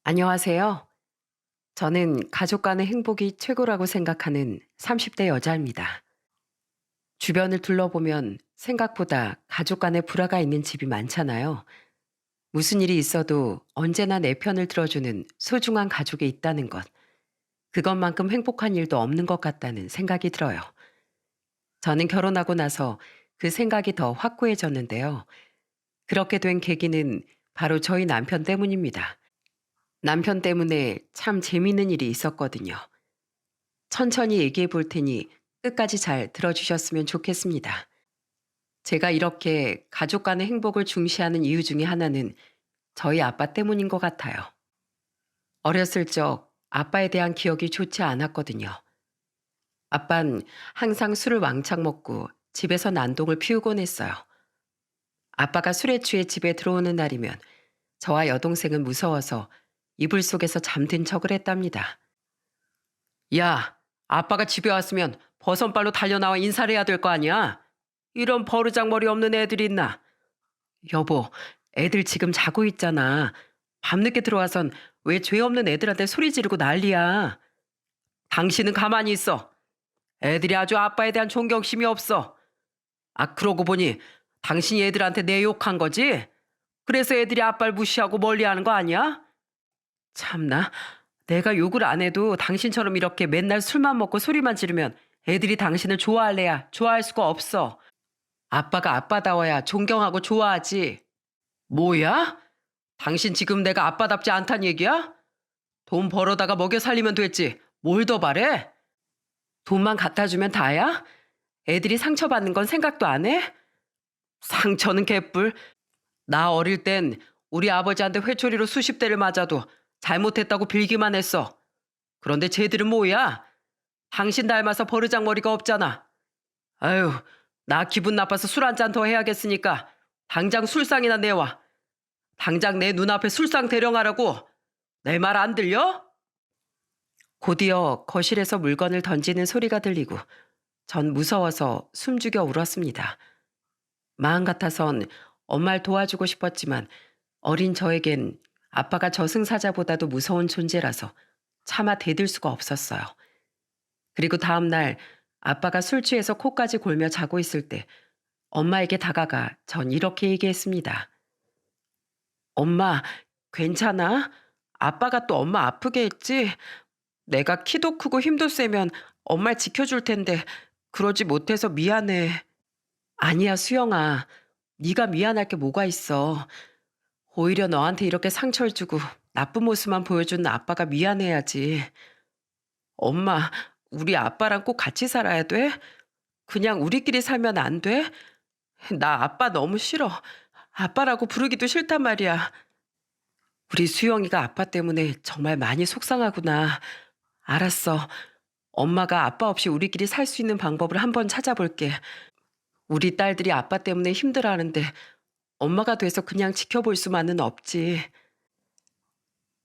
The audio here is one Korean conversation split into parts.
안녕하세요. 저는 가족 간의 행복이 최고라고 생각하는 30대 여자입니다. 주변을 둘러보면 생각보다 가족 간에 불화가 있는 집이 많잖아요. 무슨 일이 있어도 언제나 내 편을 들어주는 소중한 가족이 있다는 것. 그것만큼 행복한 일도 없는 것 같다는 생각이 들어요. 저는 결혼하고 나서 그 생각이 더 확고해졌는데요. 그렇게 된 계기는 바로 저희 남편 때문입니다. 남편 때문에 참 재미있는 일이 있었거든요. 천천히 얘기해 볼 테니 끝까지 잘 들어주셨으면 좋겠습니다. 제가 이렇게 가족 간의 행복을 중시하는 이유 중에 하나는 저희 아빠 때문인 것 같아요. 어렸을 적 아빠에 대한 기억이 좋지 않았거든요. 아빤 항상 술을 왕창 먹고 집에서 난동을 피우곤 했어요. 아빠가 술에 취해 집에 들어오는 날이면 저와 여동생은 무서워서 이불 속에서 잠든 척을 했답니다. 야, 아빠가 집에 왔으면 버선발로 달려나와 인사를 해야 될 거 아니야? 이런 버르장머리 없는 애들이 있나? 여보, 애들 지금 자고 있잖아. 밤늦게 들어와선 왜 죄 없는 애들한테 소리 지르고 난리야. 당신은 가만히 있어. 애들이 아주 아빠에 대한 존경심이 없어. 아, 그러고 보니 당신이 애들한테 내 욕한 거지? 그래서 애들이 아빠를 무시하고 멀리하는 거 아니야? 참나, 내가 욕을 안 해도 당신처럼 이렇게 맨날 술만 먹고 소리만 지르면 애들이 당신을 좋아할래야 좋아할 수가 없어. 아빠가 아빠다워야 존경하고 좋아하지. 뭐야? 당신 지금 내가 아빠답지 않단 얘기야? 돈 벌어다가 먹여 살리면 됐지. 뭘 더 바래? 돈만 갖다 주면 다야? 애들이 상처받는 건 생각도 안 해? 상처는 개뿔. 나 어릴 땐 우리 아버지한테 회초리로 수십 대를 맞아도 잘못했다고 빌기만 했어. 그런데 쟤들은 뭐야? 당신 닮아서 버르장머리가 없잖아. 아유, 나 기분 나빠서 술 한 잔 더 해야겠으니까 당장 술상이나 내와. 당장 내 눈앞에 술상 대령하라고. 내 말 안 들려? 곧이어 거실에서 물건을 던지는 소리가 들리고 전 무서워서 숨죽여 울었습니다. 마음 같아선 엄마를 도와주고 싶었지만 어린 저에겐 아빠가 저승사자보다도 무서운 존재라서 차마 대들 수가 없었어요. 그리고 다음 날 아빠가 술 취해서 코까지 골며 자고 있을 때 엄마에게 다가가 전 이렇게 얘기했습니다. 엄마, 괜찮아? 아빠가 또 엄마 아프게 했지? 내가 키도 크고 힘도 세면 엄마를 지켜줄 텐데 그러지 못해서 미안해. 아니야, 수영아. 네가 미안할 게 뭐가 있어. 오히려 너한테 이렇게 상처를 주고 나쁜 모습만 보여주는 아빠가 미안해야지. 엄마, 우리 아빠랑 꼭 같이 살아야 돼? 그냥 우리끼리 살면 안 돼? 나 아빠 너무 싫어. 아빠라고 부르기도 싫단 말이야. 우리 수영이가 아빠 때문에 정말 많이 속상하구나. 알았어. 엄마가 아빠 없이 우리끼리 살 수 있는 방법을 한번 찾아볼게. 우리 딸들이 아빠 때문에 힘들어하는데 엄마가 돼서 그냥 지켜볼 수만은 없지.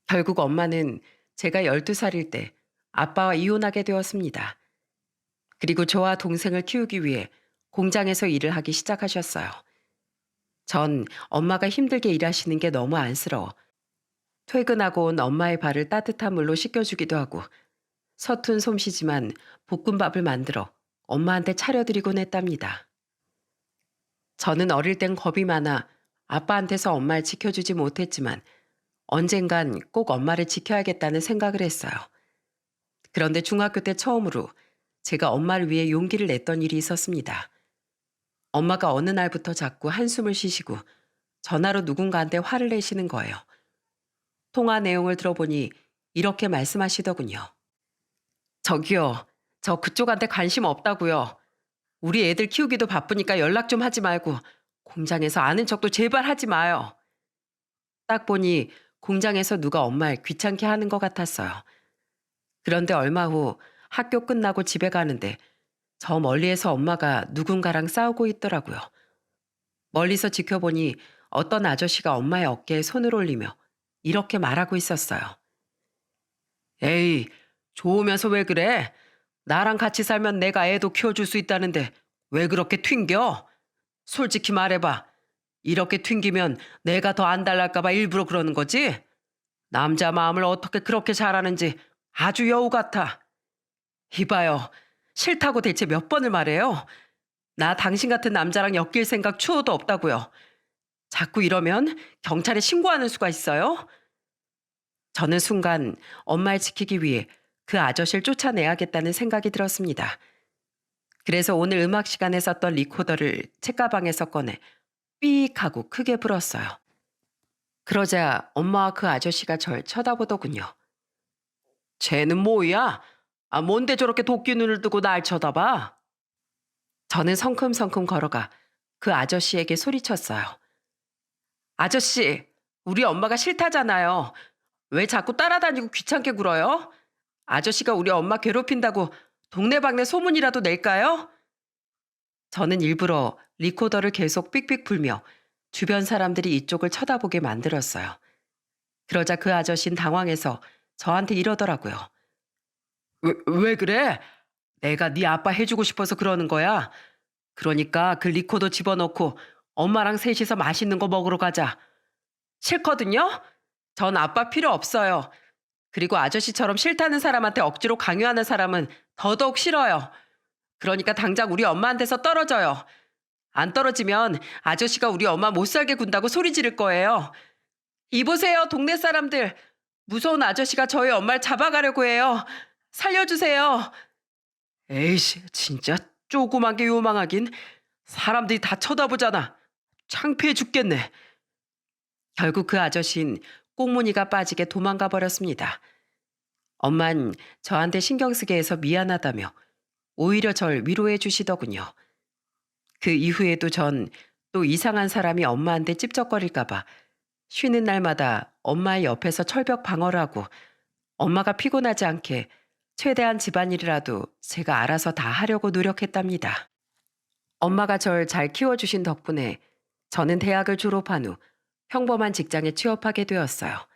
결국 엄마는 제가 12살일 때 아빠와 이혼하게 되었습니다. 그리고 저와 동생을 키우기 위해 공장에서 일을 하기 시작하셨어요. 전 엄마가 힘들게 일하시는 게 너무 안쓰러워 퇴근하고 온 엄마의 발을 따뜻한 물로 씻겨주기도 하고 서툰 솜씨지만 볶음밥을 만들어 엄마한테 차려드리곤 했답니다. 저는 어릴 땐 겁이 많아 아빠한테서 엄마를 지켜주지 못했지만 언젠간 꼭 엄마를 지켜야겠다는 생각을 했어요. 그런데 중학교 때 처음으로 제가 엄마를 위해 용기를 냈던 일이 있었습니다. 엄마가 어느 날부터 자꾸 한숨을 쉬시고 전화로 누군가한테 화를 내시는 거예요. 통화 내용을 들어보니 이렇게 말씀하시더군요. 저기요, 저 그쪽한테 관심 없다고요. 우리 애들 키우기도 바쁘니까 연락 좀 하지 말고 공장에서 아는 척도 제발 하지 마요. 딱 보니 공장에서 누가 엄마를 귀찮게 하는 것 같았어요. 그런데 얼마 후 학교 끝나고 집에 가는데 저 멀리에서 엄마가 누군가랑 싸우고 있더라고요. 멀리서 지켜보니 어떤 아저씨가 엄마의 어깨에 손을 올리며 이렇게 말하고 있었어요. 에이, 좋으면서 왜 그래? 나랑 같이 살면 내가 애도 키워줄 수 있다는데 왜 그렇게 튕겨? 솔직히 말해봐. 이렇게 튕기면 내가 더 안달날까봐 일부러 그러는 거지? 남자 마음을 어떻게 그렇게 잘 아는지 아주 여우 같아. 이봐요. 싫다고 대체 몇 번을 말해요? 나 당신 같은 남자랑 엮일 생각 추호도 없다고요. 자꾸 이러면 경찰에 신고하는 수가 있어요? 저는 순간 엄마를 지키기 위해 그 아저씨를 쫓아내야겠다는 생각이 들었습니다. 그래서 오늘 음악 시간에 썼던 리코더를 책가방에서 꺼내 삐익 하고 크게 불었어요. 그러자 엄마와 그 아저씨가 절 쳐다보더군요. 쟤는 뭐야? 뭔데 저렇게 도끼 눈을 뜨고 날 쳐다봐? 저는 성큼성큼 걸어가 그 아저씨에게 소리쳤어요. 아저씨, 우리 엄마가 싫다잖아요. 왜 자꾸 따라다니고 귀찮게 굴어요? 아저씨가 우리 엄마 괴롭힌다고 동네방네 소문이라도 낼까요? 저는 일부러 리코더를 계속 삑삑 불며 주변 사람들이 이쪽을 쳐다보게 만들었어요. 그러자 그 아저씨는 당황해서 저한테 이러더라고요. 왜 그래? 내가 네 아빠 해주고 싶어서 그러는 거야. 그러니까 그 리코더 집어넣고 엄마랑 셋이서 맛있는 거 먹으러 가자. 싫거든요? 전 아빠 필요 없어요. 그리고 아저씨처럼 싫다는 사람한테 억지로 강요하는 사람은 더더욱 싫어요. 그러니까 당장 우리 엄마한테서 떨어져요. 안 떨어지면 아저씨가 우리 엄마 못 살게 군다고 소리 지를 거예요. 이보세요, 동네 사람들. 무서운 아저씨가 저희 엄마를 잡아가려고 해요. 살려주세요. 에이씨, 진짜 조그만 게 요망하긴. 사람들이 다 쳐다보잖아. 창피해 죽겠네. 결국 그 아저씨는 꽁무니가 빠지게 도망가 버렸습니다. 엄만 저한테 신경 쓰게 해서 미안하다며 오히려 절 위로해 주시더군요. 그 이후에도 전 또 이상한 사람이 엄마한테 찝쩍거릴까봐 쉬는 날마다 엄마의 옆에서 철벽 방어를 하고 엄마가 피곤하지 않게 최대한 집안일이라도 제가 알아서 다 하려고 노력했답니다. 엄마가 절 잘 키워주신 덕분에 저는 대학을 졸업한 후 평범한 직장에 취업하게 되었어요.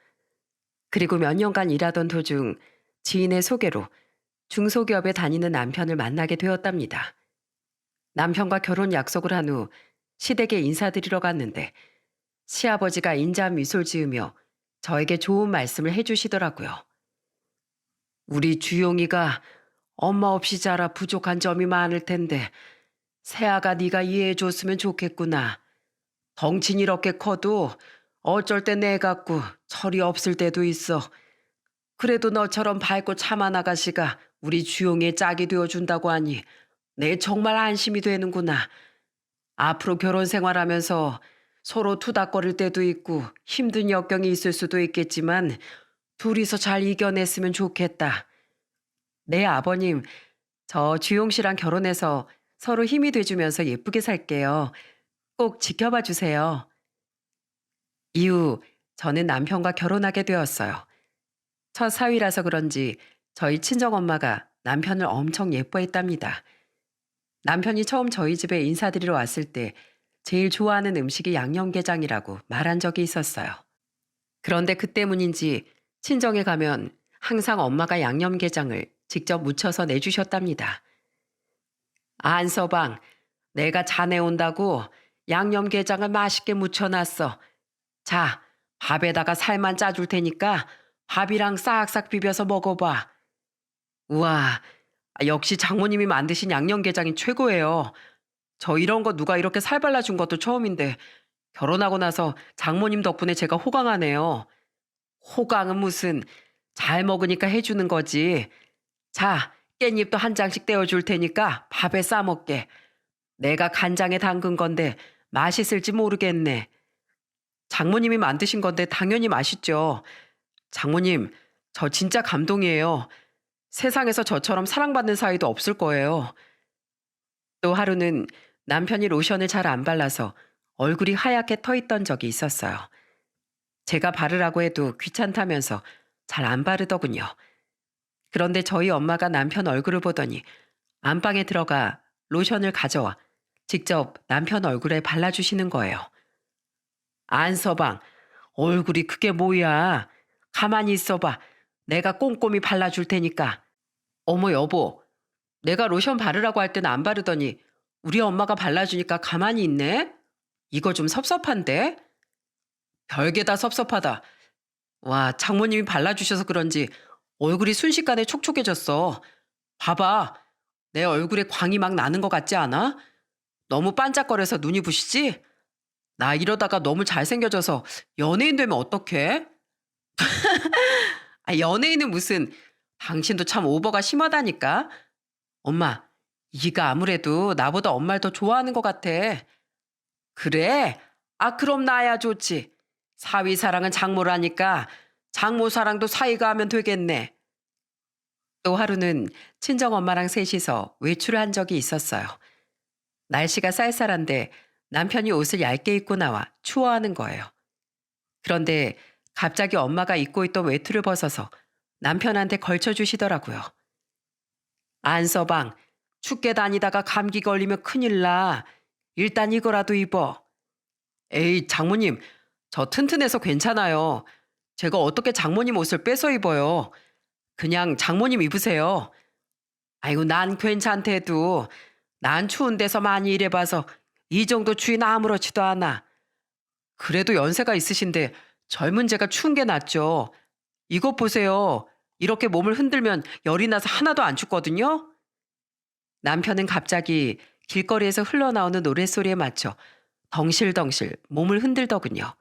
그리고 몇 년간 일하던 도중 지인의 소개로 중소기업에 다니는 남편을 만나게 되었답니다. 남편과 결혼 약속을 한 후 시댁에 인사드리러 갔는데 시아버지가 인자한 미소를 지으며 저에게 좋은 말씀을 해주시더라고요. 우리 주용이가 엄마 없이 자라 부족한 점이 많을 텐데 새아가 네가 이해해 줬으면 좋겠구나. 덩치는 이렇게 커도 어쩔 때 내 갖고 철이 없을 때도 있어. 그래도 너처럼 밝고 참한 아가씨가 우리 주용이의 짝이 되어준다고 하니 내 정말 안심이 되는구나. 앞으로 결혼 생활하면서 서로 투닥거릴 때도 있고 힘든 역경이 있을 수도 있겠지만 둘이서 잘 이겨냈으면 좋겠다. 네, 아버님, 저 주용 씨랑 결혼해서 서로 힘이 돼주면서 예쁘게 살게요. 꼭 지켜봐 주세요. 이후 저는 남편과 결혼하게 되었어요. 첫 사위라서 그런지 저희 친정엄마가 남편을 엄청 예뻐했답니다. 남편이 처음 저희 집에 인사드리러 왔을 때 제일 좋아하는 음식이 양념게장이라고 말한 적이 있었어요. 그런데 그 때문인지 친정에 가면 항상 엄마가 양념게장을 직접 무쳐서 내주셨답니다. 안서방, 내가 자네 온다고 양념게장을 맛있게 무쳐놨어. 자, 밥에다가 살만 짜줄 테니까 밥이랑 싹싹 비벼서 먹어봐. 우와, 역시 장모님이 만드신 양념게장이 최고예요. 저 이런 거 누가 이렇게 살 발라준 것도 처음인데 결혼하고 나서 장모님 덕분에 제가 호강하네요. 호강은 무슨, 잘 먹으니까 해주는 거지. 자, 깻잎도 한 장씩 떼어줄 테니까 밥에 싸먹게. 내가 간장에 담근 건데 맛있을지 모르겠네. 장모님이 만드신 건데 당연히 맛있죠. 장모님, 저 진짜 감동이에요. 세상에서 저처럼 사랑받는 사이도 없을 거예요. 또 하루는 남편이 로션을 잘 안 발라서 얼굴이 하얗게 터 있던 적이 있었어요. 제가 바르라고 해도 귀찮다면서 잘 안 바르더군요. 그런데 저희 엄마가 남편 얼굴을 보더니 안방에 들어가 로션을 가져와 직접 남편 얼굴에 발라주시는 거예요. 안서방, 얼굴이 그게 뭐야. 가만히 있어봐. 내가 꼼꼼히 발라줄 테니까. 어머 여보, 내가 로션 바르라고 할 때는 안 바르더니 우리 엄마가 발라주니까 가만히 있네? 이거 좀 섭섭한데? 별게 다 섭섭하다. 와, 장모님이 발라주셔서 그런지 얼굴이 순식간에 촉촉해졌어. 봐봐. 내 얼굴에 광이 막 나는 것 같지 않아? 너무 반짝거려서 눈이 부시지? 나 이러다가 너무 잘생겨져서 연예인 되면 어떡해? 아, 연예인은 무슨, 당신도 참 오버가 심하다니까? 엄마, 이가 아무래도 나보다 엄마를 더 좋아하는 것 같아. 그래? 아, 그럼 나야 좋지. 사위 사랑은 장모라니까 장모 사랑도 사위가 하면 되겠네. 또 하루는 친정엄마랑 셋이서 외출을 한 적이 있었어요. 날씨가 쌀쌀한데 남편이 옷을 얇게 입고 나와 추워하는 거예요. 그런데 갑자기 엄마가 입고 있던 외투를 벗어서 남편한테 걸쳐주시더라고요. 안서방, 춥게 다니다가 감기 걸리면 큰일 나. 일단 이거라도 입어. 에이, 장모님, 저 튼튼해서 괜찮아요. 제가 어떻게 장모님 옷을 뺏어 입어요. 그냥 장모님 입으세요. 아이고, 난 괜찮대도. 난 추운 데서 많이 일해봐서 이 정도 추위는 아무렇지도 않아. 그래도 연세가 있으신데 젊은 제가 추운 게 낫죠. 이것 보세요. 이렇게 몸을 흔들면 열이 나서 하나도 안 춥거든요. 남편은 갑자기 길거리에서 흘러나오는 노랫소리에 맞춰 덩실덩실 몸을 흔들더군요.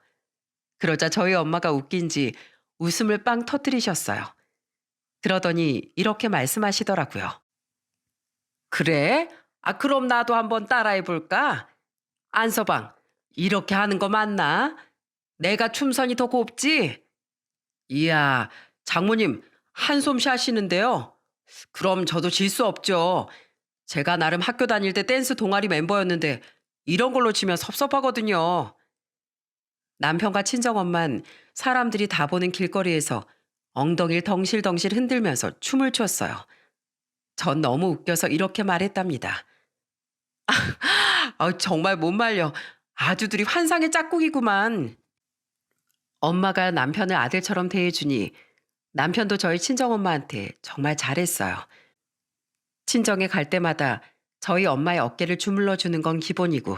그러자 저희 엄마가 웃긴지 웃음을 빵 터뜨리셨어요. 그러더니 이렇게 말씀하시더라고요. 그래? 아, 그럼 나도 한번 따라해 볼까? 안서방, 이렇게 하는 거 맞나? 내가 춤선이 더 곱지? 이야, 장모님, 한솜씨 하시는데요. 그럼 저도 질 수 없죠. 제가 나름 학교 다닐 때 댄스 동아리 멤버였는데 이런 걸로 치면 섭섭하거든요. 남편과 친정엄만 사람들이 다 보는 길거리에서 엉덩이를 덩실덩실 흔들면서 춤을 췄어요. 전 너무 웃겨서 이렇게 말했답니다. 아, 정말 못 말려. 아주들이 환상의 짝꿍이구만. 엄마가 남편을 아들처럼 대해주니 남편도 저희 친정엄마한테 정말 잘했어요. 친정에 갈 때마다 저희 엄마의 어깨를 주물러 주는 건 기본이고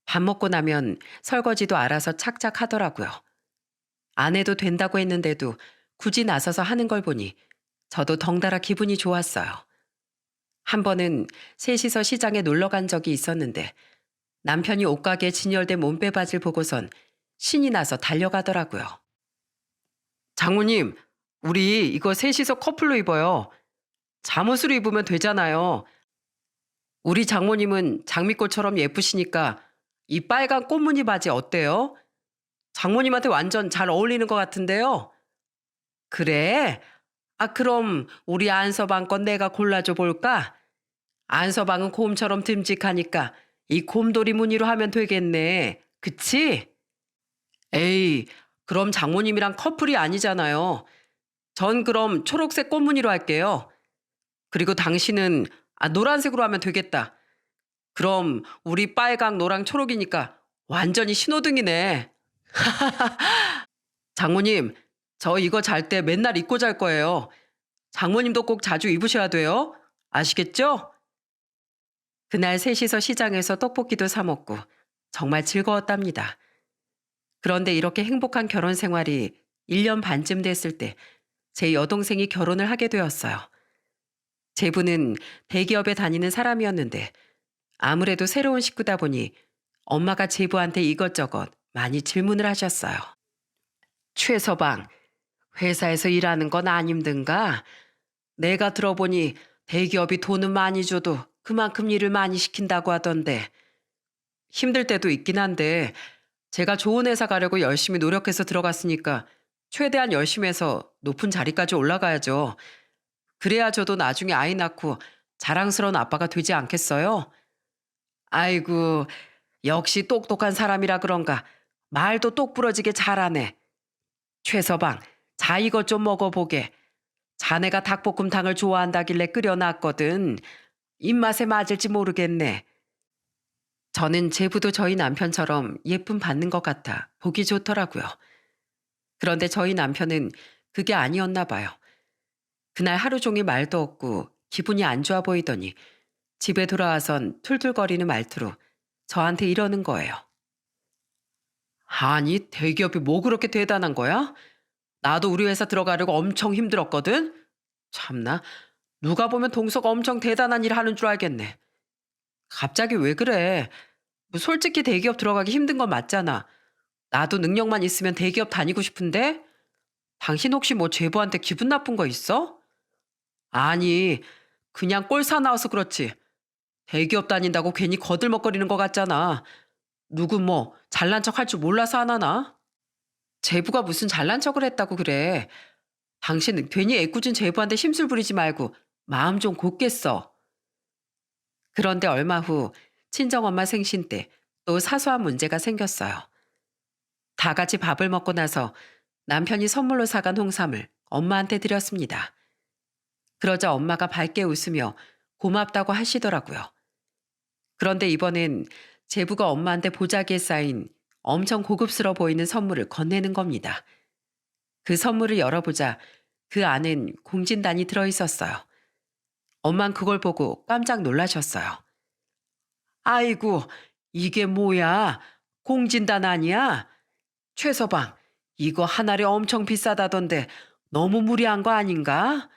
밥 먹고 나면 설거지도 알아서 착착 하더라고요. 안 해도 된다고 했는데도 굳이 나서서 하는 걸 보니 저도 덩달아 기분이 좋았어요. 한 번은 셋이서 시장에 놀러 간 적이 있었는데 남편이 옷가게에 진열된 몸빼바지를 보고선 신이 나서 달려가더라고요. 장모님, 우리 이거 셋이서 커플로 입어요. 잠옷으로 입으면 되잖아요. 우리 장모님은 장미꽃처럼 예쁘시니까 이 빨간 꽃무늬 바지 어때요? 장모님한테 완전 잘 어울리는 것 같은데요. 그래? 아, 그럼 우리 안서방 건 내가 골라줘 볼까? 안서방은 곰처럼 듬직하니까 이 곰돌이 무늬로 하면 되겠네. 그치? 에이, 그럼 장모님이랑 커플이 아니잖아요. 전 그럼 초록색 꽃무늬로 할게요. 그리고 당신은 노란색으로 하면 되겠다. 그럼 우리 빨강, 노랑, 초록이니까 완전히 신호등이네. 장모님, 저 이거 잘 때 맨날 입고 잘 거예요. 장모님도 꼭 자주 입으셔야 돼요. 아시겠죠? 그날 셋이서 시장에서 떡볶이도 사 먹고 정말 즐거웠답니다. 그런데 이렇게 행복한 결혼 생활이 1년 반쯤 됐을 때 제 여동생이 결혼을 하게 되었어요. 제부는 대기업에 다니는 사람이었는데 아무래도 새로운 식구다 보니 엄마가 제부한테 이것저것 많이 질문을 하셨어요. 최서방, 회사에서 일하는 건 안 힘든가? 내가 들어보니 대기업이 돈은 많이 줘도 그만큼 일을 많이 시킨다고 하던데. 힘들 때도 있긴 한데 제가 좋은 회사 가려고 열심히 노력해서 들어갔으니까 최대한 열심히 해서 높은 자리까지 올라가야죠. 그래야 저도 나중에 아이 낳고 자랑스러운 아빠가 되지 않겠어요? 아이고, 역시 똑똑한 사람이라 그런가 말도 똑부러지게 잘하네. 최서방, 자 이것 좀 먹어보게. 자네가 닭볶음탕을 좋아한다길래 끓여놨거든. 입맛에 맞을지 모르겠네. 저는 제부도 저희 남편처럼 예쁨 받는 것 같아 보기 좋더라고요. 그런데 저희 남편은 그게 아니었나 봐요. 그날 하루 종일 말도 없고 기분이 안 좋아 보이더니 집에 돌아와선 툴툴거리는 말투로 저한테 이러는 거예요. 아니, 대기업이 뭐 그렇게 대단한 거야? 나도 우리 회사 들어가려고 엄청 힘들었거든. 참나. 누가 보면 동서가 엄청 대단한 일 하는 줄 알겠네. 갑자기 왜 그래? 뭐 솔직히 대기업 들어가기 힘든 건 맞잖아. 나도 능력만 있으면 대기업 다니고 싶은데? 당신 혹시 뭐 제보한테 기분 나쁜 거 있어? 아니, 그냥 꼴 사나워서 그렇지. 대기업 다닌다고 괜히 거들먹거리는 것 같잖아. 누구 뭐 잘난 척 할 줄 몰라서 안 하나? 제부가 무슨 잘난 척을 했다고 그래. 당신은 괜히 애꿎은 제부한테 심술 부리지 말고 마음 좀 곧게 써. 그런데 얼마 후 친정엄마 생신 때 또 사소한 문제가 생겼어요. 다 같이 밥을 먹고 나서 남편이 선물로 사간 홍삼을 엄마한테 드렸습니다. 그러자 엄마가 밝게 웃으며 고맙다고 하시더라고요. 그런데 이번엔 제부가 엄마한테 보자기에 쌓인 엄청 고급스러워 보이는 선물을 건네는 겁니다. 그 선물을 열어보자 그 안엔 공진단이 들어있었어요. 엄만 그걸 보고 깜짝 놀라셨어요. 아이고, 이게 뭐야? 공진단 아니야? 최서방, 이거 한 알에 엄청 비싸다던데 너무 무리한 거 아닌가?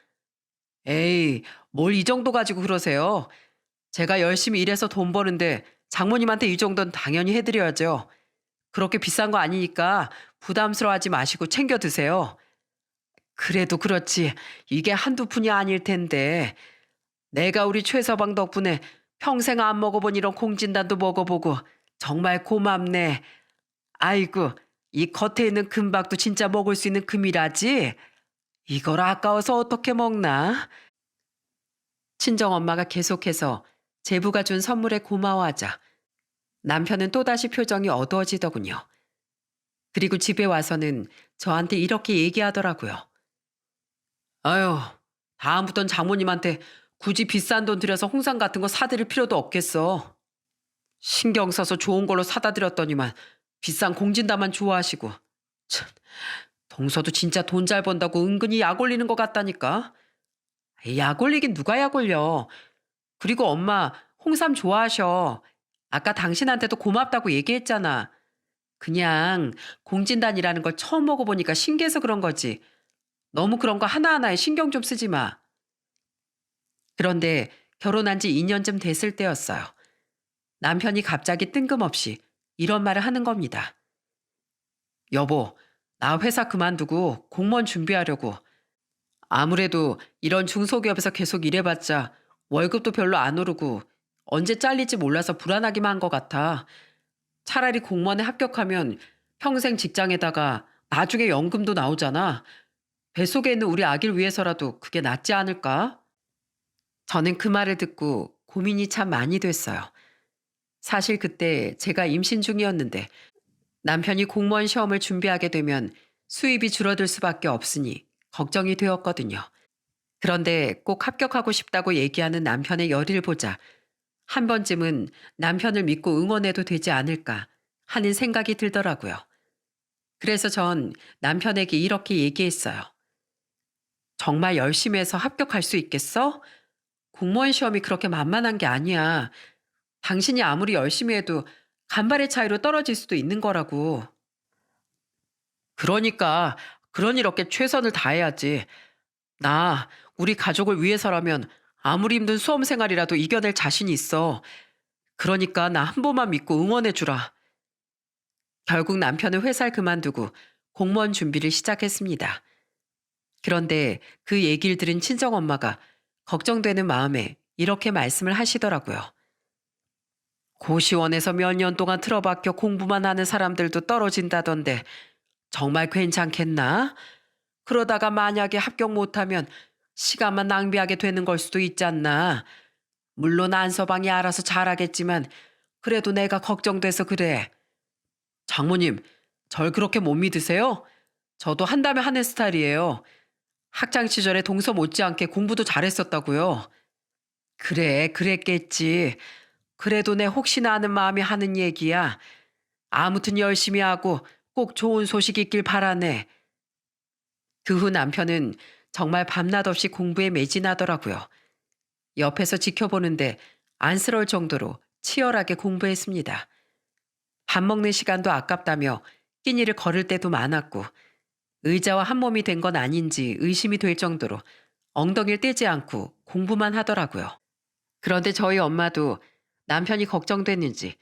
에이, 뭘 이 정도 가지고 그러세요? 제가 열심히 일해서 돈 버는데 장모님한테 이 정도는 당연히 해드려야죠. 그렇게 비싼 거 아니니까 부담스러워하지 마시고 챙겨 드세요. 그래도 그렇지. 이게 한두 푼이 아닐 텐데. 내가 우리 최서방 덕분에 평생 안 먹어본 이런 공진단도 먹어보고 정말 고맙네. 아이고, 이 겉에 있는 금박도 진짜 먹을 수 있는 금이라지? 이걸 아까워서 어떻게 먹나? 친정엄마가 계속해서 제부가 준 선물에 고마워하자 남편은 또다시 표정이 어두워지더군요. 그리고 집에 와서는 저한테 이렇게 얘기하더라고요. 아유, 다음부턴 장모님한테 굳이 비싼 돈 들여서 홍삼 같은 거 사드릴 필요도 없겠어. 신경 써서 좋은 걸로 사다 드렸더니만 비싼 공진단만 좋아하시고. 참, 동서도 진짜 돈 잘 번다고 은근히 약 올리는 것 같다니까. 약 올리긴 누가 약 올려. 그리고 엄마 홍삼 좋아하셔. 아까 당신한테도 고맙다고 얘기했잖아. 그냥 공진단이라는 걸 처음 먹어보니까 신기해서 그런 거지. 너무 그런 거 하나하나에 신경 좀 쓰지 마. 그런데 결혼한 지 2년쯤 됐을 때였어요. 남편이 갑자기 뜬금없이 이런 말을 하는 겁니다. 여보, 나 회사 그만두고 공무원 준비하려고. 아무래도 이런 중소기업에서 계속 일해봤자 월급도 별로 안 오르고 언제 잘릴지 몰라서 불안하기만 한 것 같아. 차라리 공무원에 합격하면 평생 직장에다가 나중에 연금도 나오잖아. 뱃속에 있는 우리 아기를 위해서라도 그게 낫지 않을까? 저는 그 말을 듣고 고민이 참 많이 됐어요. 사실 그때 제가 임신 중이었는데 남편이 공무원 시험을 준비하게 되면 수입이 줄어들 수밖에 없으니 걱정이 되었거든요. 그런데 꼭 합격하고 싶다고 얘기하는 남편의 열의를 보자 한 번쯤은 남편을 믿고 응원해도 되지 않을까 하는 생각이 들더라고요. 그래서 전 남편에게 이렇게 얘기했어요. 정말 열심히 해서 합격할 수 있겠어? 공무원 시험이 그렇게 만만한 게 아니야. 당신이 아무리 열심히 해도 간발의 차이로 떨어질 수도 있는 거라고. 그러니까 그런 이렇게 최선을 다해야지. 나 우리 가족을 위해서라면 아무리 힘든 수험 생활이라도 이겨낼 자신이 있어. 그러니까 나 한 번만 믿고 응원해 주라. 결국 남편은 회사를 그만두고 공무원 준비를 시작했습니다. 그런데 그 얘기를 들은 친정엄마가 걱정되는 마음에 이렇게 말씀을 하시더라고요. 고시원에서 몇 년 동안 틀어박혀 공부만 하는 사람들도 떨어진다던데 정말 괜찮겠나? 그러다가 만약에 합격 못하면 시간만 낭비하게 되는 걸 수도 있지 않나? 물론 안서방이 알아서 잘하겠지만 그래도 내가 걱정돼서 그래. 장모님, 절 그렇게 못 믿으세요? 저도 한다면 하는 스타일이에요. 학창 시절에 동서 못지않게 공부도 잘했었다고요. 그래, 그랬겠지. 그래도 내 혹시나 하는 마음이 하는 얘기야. 아무튼 열심히 하고 꼭 좋은 소식 있길 바라네. 그 후 남편은 정말 밤낮 없이 공부에 매진하더라고요. 옆에서 지켜보는데 안쓰러울 정도로 치열하게 공부했습니다. 밥 먹는 시간도 아깝다며 끼니를 거를 때도 많았고 의자와 한 몸이 된 건 아닌지 의심이 될 정도로 엉덩이를 떼지 않고 공부만 하더라고요. 그런데 저희 엄마도 남편이 걱정됐는지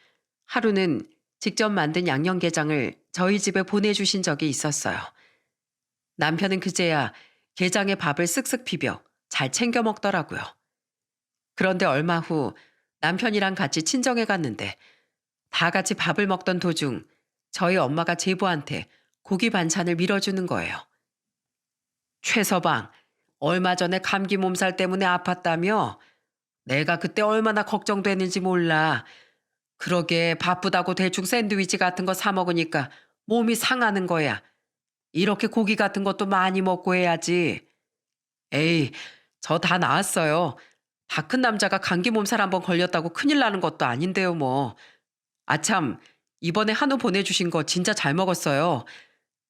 하루는 직접 만든 양념게장을 저희 집에 보내주신 적이 있었어요. 남편은 그제야 게장에 밥을 쓱쓱 비벼 잘 챙겨 먹더라고요. 그런데 얼마 후 남편이랑 같이 친정에 갔는데 다 같이 밥을 먹던 도중 저희 엄마가 제부한테 고기 반찬을 밀어주는 거예요. 최서방, 얼마 전에 감기 몸살 때문에 아팠다며? 내가 그때 얼마나 걱정됐는지 몰라. 그러게 바쁘다고 대충 샌드위치 같은 거 사 먹으니까 몸이 상하는 거야. 이렇게 고기 같은 것도 많이 먹고 해야지. 에이, 저 다 나았어요. 다 큰 남자가 감기 몸살 한번 걸렸다고 큰일 나는 것도 아닌데요, 뭐. 아참, 이번에 한우 보내주신 거 진짜 잘 먹었어요.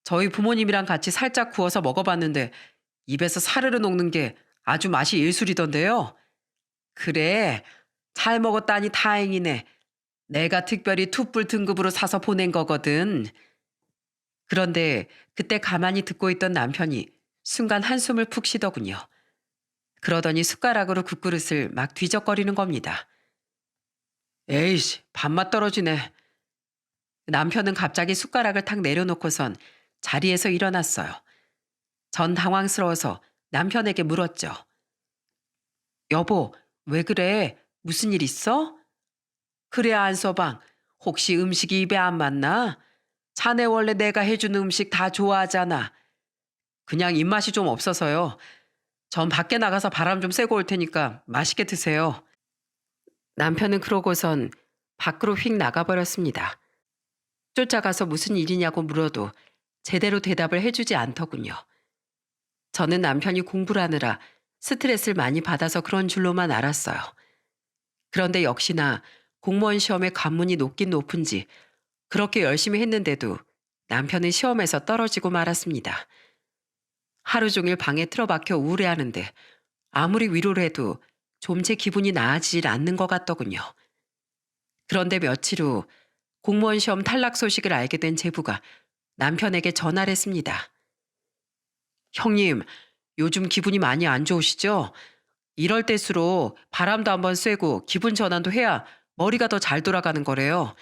저희 부모님이랑 같이 살짝 구워서 먹어봤는데 입에서 사르르 녹는 게 아주 맛이 일술이던데요. 그래, 잘 먹었다니 다행이네. 내가 특별히 툭불 등급으로 사서 보낸 거거든. 그런데 그때 가만히 듣고 있던 남편이 순간 한숨을 푹 쉬더군요. 그러더니 숟가락으로 국그릇을 막 뒤적거리는 겁니다. 에이씨, 밥맛 떨어지네. 남편은 갑자기 숟가락을 탁 내려놓고선 자리에서 일어났어요. 전 당황스러워서 남편에게 물었죠. 여보, 왜 그래? 무슨 일 있어? 그래, 안서방. 혹시 음식이 입에 안 맞나? 자네 원래 내가 해주는 음식 다 좋아하잖아. 그냥 입맛이 좀 없어서요. 전 밖에 나가서 바람 좀 쐬고 올 테니까 맛있게 드세요. 남편은 그러고선 밖으로 휙 나가버렸습니다. 쫓아가서 무슨 일이냐고 물어도 제대로 대답을 해주지 않더군요. 저는 남편이 공부를 하느라 스트레스를 많이 받아서 그런 줄로만 알았어요. 그런데 역시나 공무원 시험의 관문이 높긴 높은지 그렇게 열심히 했는데도 남편은 시험에서 떨어지고 말았습니다. 하루 종일 방에 틀어박혀 우울해하는데 아무리 위로를 해도 좀 제 기분이 나아지질 않는 것 같더군요. 그런데 며칠 후 공무원 시험 탈락 소식을 알게 된 제부가 남편에게 전화를 했습니다. 형님, 요즘 기분이 많이 안 좋으시죠? 이럴 때수록 바람도 한번 쐬고 기분 전환도 해야 머리가 더 잘 돌아가는 거래요.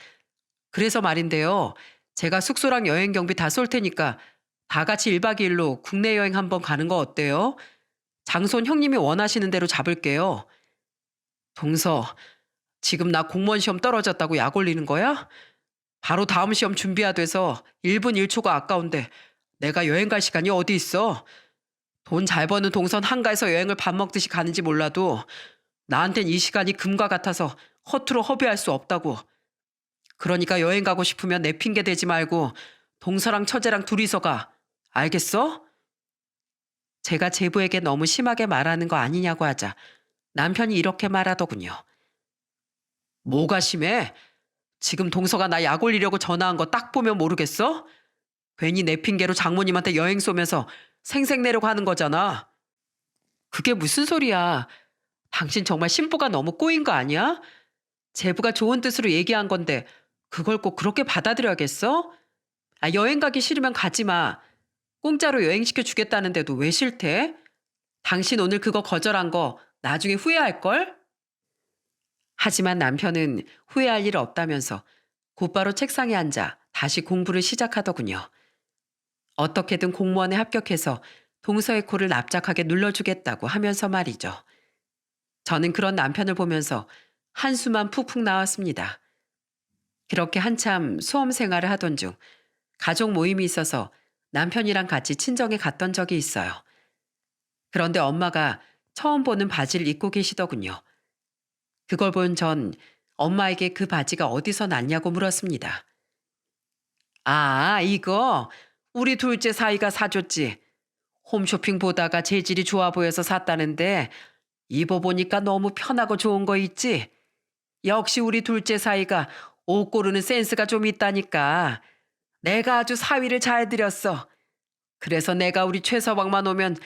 그래서 말인데요. 제가 숙소랑 여행 경비 다 쏠 테니까 다 같이 1박 2일로 국내 여행 한번 가는 거 어때요? 장소는 형님이 원하시는 대로 잡을게요. 동서, 지금 나 공무원 시험 떨어졌다고 약 올리는 거야? 바로 다음 시험 준비해야 돼서 1분 1초가 아까운데 내가 여행 갈 시간이 어디 있어? 돈 잘 버는 동선 한가해서 여행을 밥 먹듯이 가는지 몰라도 나한텐 이 시간이 금과 같아서 허투루 허비할 수 없다고. 그러니까 여행 가고 싶으면 내 핑계 대지 말고 동서랑 처제랑 둘이서 가. 알겠어? 제가 제부에게 너무 심하게 말하는 거 아니냐고 하자 남편이 이렇게 말하더군요. 뭐가 심해? 지금 동서가 나 약 올리려고 전화한 거 딱 보면 모르겠어? 괜히 내 핑계로 장모님한테 여행 쏘면서 생색내려고 하는 거잖아. 그게 무슨 소리야. 당신 정말 심보가 너무 꼬인 거 아니야? 제부가 좋은 뜻으로 얘기한 건데 그걸 꼭 그렇게 받아들여야겠어? 아, 여행 가기 싫으면 가지 마. 공짜로 여행시켜 주겠다는데도 왜 싫대? 당신 오늘 그거 거절한 거 나중에 후회할걸? 하지만 남편은 후회할 일 없다면서 곧바로 책상에 앉아 다시 공부를 시작하더군요. 어떻게든 공무원에 합격해서 동서의 코를 납작하게 눌러주겠다고 하면서 말이죠. 저는 그런 남편을 보면서 한숨만 푹푹 나왔습니다. 그렇게 한참 수험 생활을 하던 중 가족 모임이 있어서 남편이랑 같이 친정에 갔던 적이 있어요. 그런데 엄마가 처음 보는 바지를 입고 계시더군요. 그걸 본 전 엄마에게 그 바지가 어디서 났냐고 물었습니다. 아, 이거 우리 둘째 사이가 사줬지. 홈쇼핑 보다가 재질이 좋아 보여서 샀다는데 입어보니까 너무 편하고 좋은 거 있지? 역시 우리 둘째 사이가 옷 고르는 센스가 좀 있다니까. 내가 아주 사위를 잘 들였어. 그래서 내가 우리 최서방만 오면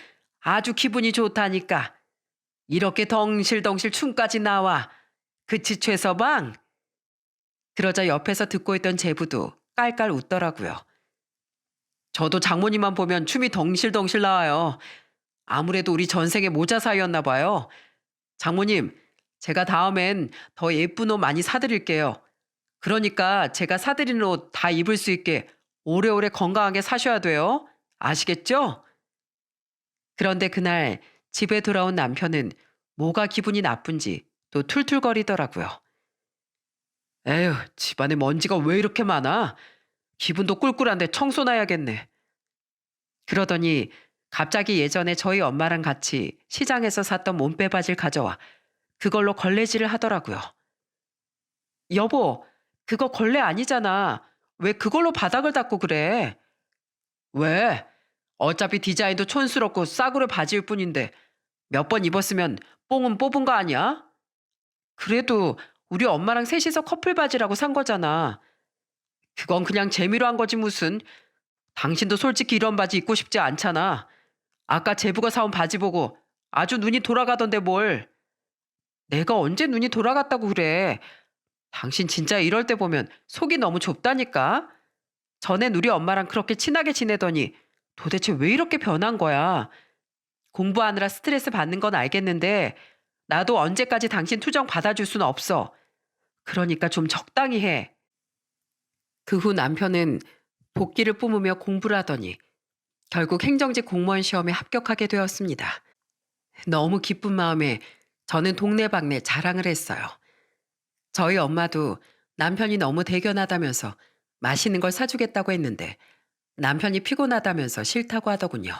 아주 기분이 좋다니까. 이렇게 덩실덩실 춤까지 나와. 그치 최서방? 그러자 옆에서 듣고 있던 제부도 깔깔 웃더라고요. 저도 장모님만 보면 춤이 덩실덩실 나와요. 아무래도 우리 전생에 모자 사이였나 봐요. 장모님, 제가 다음엔 더 예쁜 옷 많이 사드릴게요. 그러니까 제가 사드리는 옷 다 입을 수 있게 오래오래 건강하게 사셔야 돼요. 아시겠죠? 그런데 그날 집에 돌아온 남편은 뭐가 기분이 나쁜지 또 툴툴거리더라고요. 에휴, 집안에 먼지가 왜 이렇게 많아? 기분도 꿀꿀한데 청소나야겠네. 그러더니 갑자기 예전에 저희 엄마랑 같이 시장에서 샀던 몸빼 바지를 가져와 그걸로 걸레질을 하더라고요. 여보, 그거 걸레 아니잖아. 왜 그걸로 바닥을 닦고 그래? 왜? 어차피 디자인도 촌스럽고 싸구려 바지일 뿐인데 몇 번 입었으면 뽕은 뽑은 거 아니야? 그래도 우리 엄마랑 셋이서 커플 바지라고 산 거잖아. 그건 그냥 재미로 한 거지 무슨. 당신도 솔직히 이런 바지 입고 싶지 않잖아. 아까 제부가 사온 바지 보고 아주 눈이 돌아가던데 뭘. 내가 언제 눈이 돌아갔다고 그래. 당신 진짜 이럴 때 보면 속이 너무 좁다니까. 전엔 우리 엄마랑 그렇게 친하게 지내더니 도대체 왜 이렇게 변한 거야. 공부하느라 스트레스 받는 건 알겠는데 나도 언제까지 당신 투정 받아줄 수는 없어. 그러니까 좀 적당히 해. 그 후 남편은 복기를 뿜으며 공부를 하더니 결국 행정직 공무원 시험에 합격하게 되었습니다. 너무 기쁜 마음에 저는 동네방네 자랑을 했어요. 저희 엄마도 남편이 너무 대견하다면서 맛있는 걸 사주겠다고 했는데 남편이 피곤하다면서 싫다고 하더군요.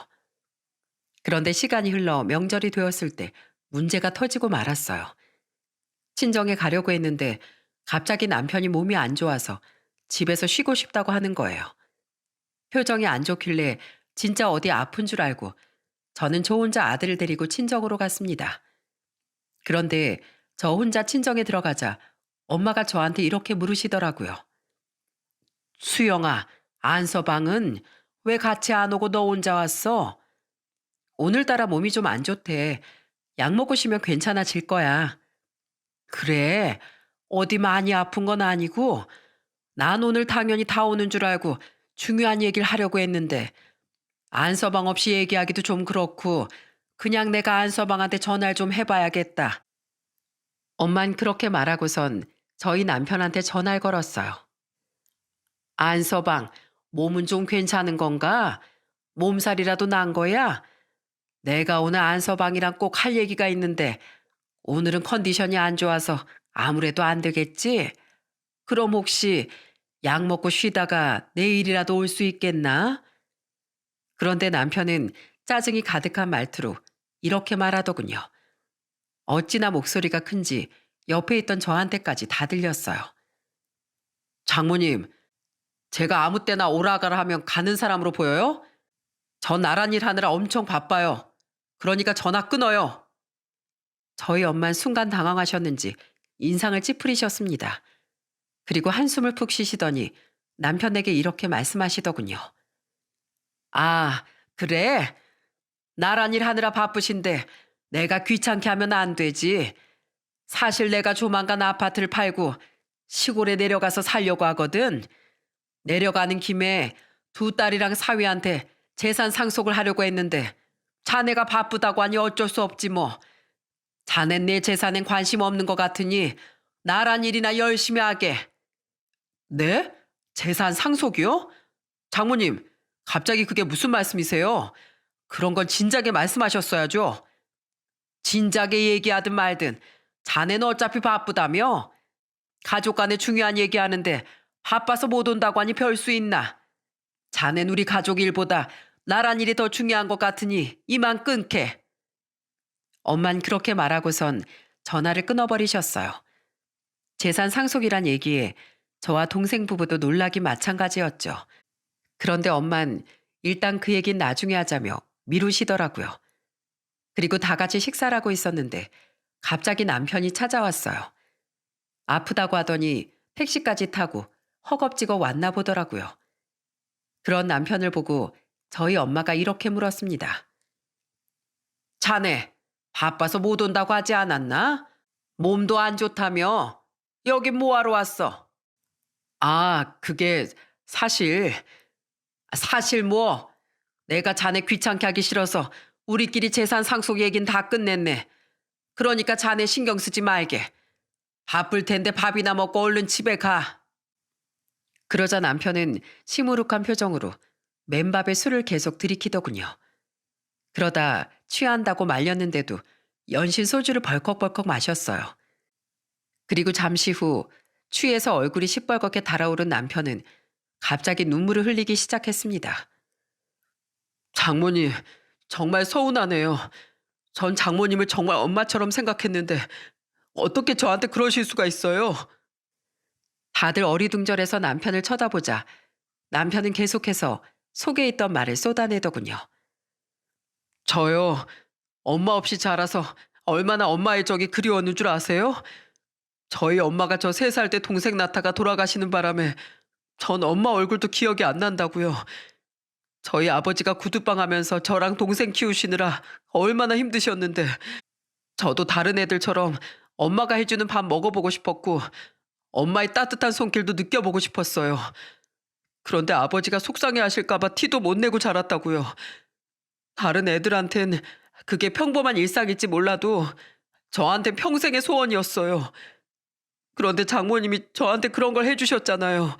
그런데 시간이 흘러 명절이 되었을 때 문제가 터지고 말았어요. 친정에 가려고 했는데 갑자기 남편이 몸이 안 좋아서 집에서 쉬고 싶다고 하는 거예요. 표정이 안 좋길래 진짜 어디 아픈 줄 알고 저는 저 혼자 아들을 데리고 친정으로 갔습니다. 그런데 저 혼자 친정에 들어가자 엄마가 저한테 이렇게 물으시더라고요. 수영아, 안서방은 왜 같이 안 오고 너 혼자 왔어? 오늘따라 몸이 좀 안 좋대. 약 먹고 쉬면 괜찮아질 거야. 그래, 어디 많이 아픈 건 아니고 난 오늘 당연히 다 오는 줄 알고 중요한 얘기를 하려고 했는데 안서방 없이 얘기하기도 좀 그렇고 그냥 내가 안서방한테 전화를 좀 해봐야겠다. 엄만 그렇게 말하고선 저희 남편한테 전화를 걸었어요. 안서방, 몸은 좀 괜찮은 건가? 몸살이라도 난 거야? 내가 오늘 안서방이랑 꼭 할 얘기가 있는데 오늘은 컨디션이 안 좋아서 아무래도 안 되겠지? 그럼 혹시 약 먹고 쉬다가 내일이라도 올 수 있겠나? 그런데 남편은 짜증이 가득한 말투로 이렇게 말하더군요. 어찌나 목소리가 큰지 옆에 있던 저한테까지 다 들렸어요. 장모님, 제가 아무 때나 오라가라 하면 가는 사람으로 보여요? 전 나란 일 하느라 엄청 바빠요. 그러니까 전화 끊어요. 저희 엄만 순간 당황하셨는지 인상을 찌푸리셨습니다. 그리고 한숨을 푹 쉬시더니 남편에게 이렇게 말씀하시더군요. 아, 그래? 나란 일 하느라 바쁘신데 내가 귀찮게 하면 안 되지. 사실 내가 조만간 아파트를 팔고 시골에 내려가서 살려고 하거든. 내려가는 김에 두 딸이랑 사위한테 재산 상속을 하려고 했는데 자네가 바쁘다고 하니 어쩔 수 없지 뭐. 자넨 내 재산엔 관심 없는 것 같으니 나란 일이나 열심히 하게. 네? 재산 상속이요? 장모님, 갑자기 그게 무슨 말씀이세요? 그런 건 진작에 말씀하셨어야죠. 진작에 얘기하든 말든 자네는 어차피 바쁘다며? 가족 간에 중요한 얘기하는데 바빠서 못 온다고 하니 별 수 있나? 자넨 우리 가족 일보다 나란 일이 더 중요한 것 같으니 이만 끊게. 엄만 그렇게 말하고선 전화를 끊어버리셨어요. 재산 상속이란 얘기에 저와 동생 부부도 놀라기 마찬가지였죠. 그런데 엄만 일단 그 얘긴 나중에 하자며 미루시더라고요. 그리고 다 같이 식사를 하고 있었는데 갑자기 남편이 찾아왔어요. 아프다고 하더니 택시까지 타고 허겁지겁 왔나 보더라고요. 그런 남편을 보고 저희 엄마가 이렇게 물었습니다. 자네, 바빠서 못 온다고 하지 않았나? 몸도 안 좋다며? 여기 뭐하러 왔어? 아, 그게 사실 사실 뭐 내가 자네 귀찮게 하기 싫어서 우리끼리 재산 상속 얘긴 다 끝냈네. 그러니까 자네 신경 쓰지 말게. 바쁠 텐데 밥이나 먹고 얼른 집에 가. 그러자 남편은 시무룩한 표정으로 맨밥에 술을 계속 들이키더군요. 그러다 취한다고 말렸는데도 연신 소주를 벌컥벌컥 마셨어요. 그리고 잠시 후 취해서 얼굴이 시뻘겋게 달아오른 남편은 갑자기 눈물을 흘리기 시작했습니다. 장모님, 정말 서운하네요. 전 장모님을 정말 엄마처럼 생각했는데 어떻게 저한테 그러실 수가 있어요? 다들 어리둥절해서 남편을 쳐다보자 남편은 계속해서 속에 있던 말을 쏟아내더군요. 저요, 엄마 없이 자라서 얼마나 엄마의 적이 그리웠는 줄 아세요? 저희 엄마가 저 3살 때 동생 낳다가 돌아가시는 바람에 전 엄마 얼굴도 기억이 안 난다고요. 저희 아버지가 구두방 하면서 저랑 동생 키우시느라 얼마나 힘드셨는데 저도 다른 애들처럼 엄마가 해주는 밥 먹어보고 싶었고 엄마의 따뜻한 손길도 느껴보고 싶었어요. 그런데 아버지가 속상해하실까봐 티도 못 내고 자랐다고요. 다른 애들한텐 그게 평범한 일상일지 몰라도 저한텐 평생의 소원이었어요. 그런데 장모님이 저한테 그런 걸 해주셨잖아요.